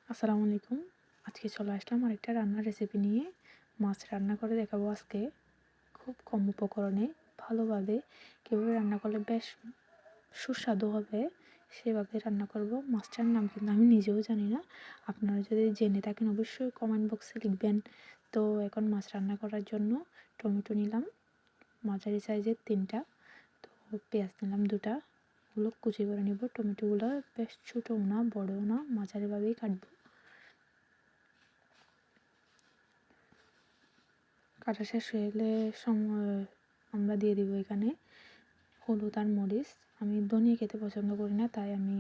আসসালামু আলাইকুম। আজকে চলে আসলাম আরেকটা রান্নার রেসিপি নিয়ে। মাছ রান্না করে দেখাবো আজকে। খুব কম উপকরণে ভালোভাবে কীভাবে রান্না করলে বেশ সুস্বাদু হবে সেভাবে রান্না করব। মাছটার নাম কিন্তু আমি নিজেও জানি না। আপনারা যদি জেনে থাকেন অবশ্যই কমেন্ট বক্সে লিখবেন। তো এখন মাছ রান্না করার জন্য টমেটো নিলাম মাঝারি সাইজের 3টা, তো পেঁয়াজ নিলাম 2টা, ওগুলো কুচি করে নিব। টমেটোগুলো বেশ ছোটও না বড়ও না, মাঝারিভাবেই কাটবো। কাটা শেষ হয়ে গেলে আমরা দিয়ে দিব এখানে হলুদ আর মরিচ। আমি ধনিয়া খেতে পছন্দ করি না, তাই আমি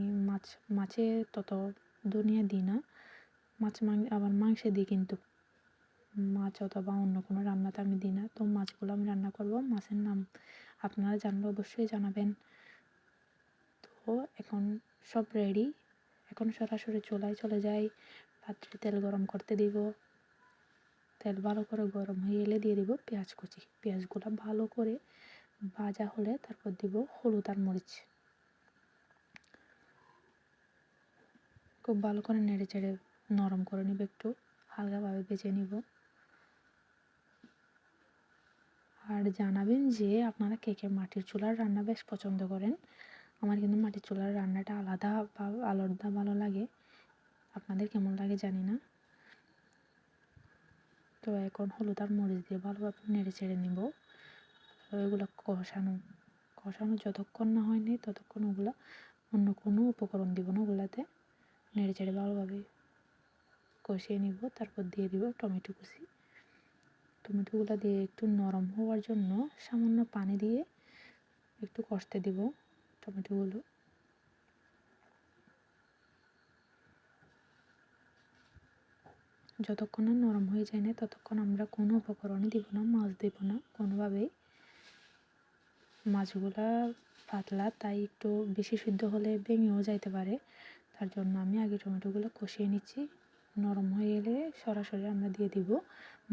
মাছে তত ধনিয়া দিই না। আবার মাংসে দিই, কিন্তু মাছ অথবা অন্য কোনো রান্নাতে আমি দিই না। তো মাছগুলো আমি রান্না করব। মাছের নাম আপনারা জানলে অবশ্যই জানাবেন। তো এখন সব রেডি। এখন সরাসরি চুলায় চলে যাই, পাত্রে তেল গরম করতে দিব। তেল ভালো করে গরম হয়ে এলে দিয়ে দিব পেঁয়াজ কুচি। পেঁয়াজগুলো ভালো করে ভাজা হলে তারপর দিব হলুদ আর মরিচ। খুব ভালো করে নেড়ে চেড়ে নরম করে নিব, একটু হালকাভাবে ভেজে নিব। আর জানাবেন যে আপনারা কে কে মাটির চুলার রান্না বেশ পছন্দ করেন। আমার কিন্তু মাটির চুলার রান্নাটা আলাদা ভালো লাগে। আপনাদের কেমন লাগে জানি না। তো এখন হলুদ আর মরিচ দিয়ে ভালোভাবে নেড়ে চেড়ে নিব। এগুলো কষানো যতক্ষণ না হয়নি ততক্ষণ ওগুলো অন্য কোনো উপকরণ দিব না। ওগুলাতে নেড়ে চেড়ে ভালোভাবে কষিয়ে নিব। তারপর দিয়ে দিব টমেটো কুচি। টমেটোগুলো দিয়ে একটু নরম হওয়ার জন্য সামান্য পানি দিয়ে একটু কষতে দিব টমেটোগুলো। যতক্ষণ না নরম হয়ে যায় না ততক্ষণ আমরা কোনো উপকরণই দিব না, মাছ দেব না কোনোভাবেই। মাছগুলা পাতলা, তাই একটু বেশি সিদ্ধ হলে ভেঙেও যাইতে পারে। তার জন্য আমি আগে টমেটোগুলো কষিয়ে নিচ্ছি। নরম হয়ে এলে সরাসরি আমরা দিয়ে দিব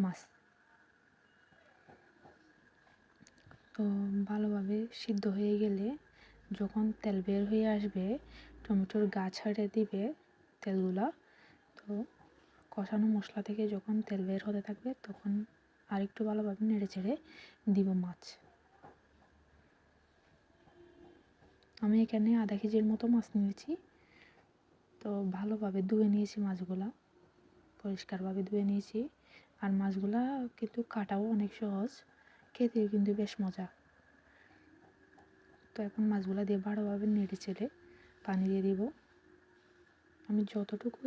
মাছ। তো ভালোভাবে সিদ্ধ হয়ে গেলে যখন তেল বের হয়ে আসবে, টমেটোর গা ছেড়ে দিবে তেলগুলা, তো কষানো মশলা থেকে যখন তেল বের হতে থাকবে তখন আরেকটু ভালোভাবে নেড়ে চেড়ে দিব মাছ। আমি এখানে আধা কেজির মতো মাছ নিয়েছি। তো ভালোভাবে ধুয়ে নিয়েছি মাছগুলা, পরিষ্কারভাবে ধুয়ে নিয়েছি। আর মাছগুলা কিন্তু কাটাও অনেক সহজ, খেতেও কিন্তু বেশ মজা। তো এখন মাছগুলা দিয়ে ভালোভাবে নেড়ে চেড়ে পানি দিয়ে দিব। আমি যতটুকু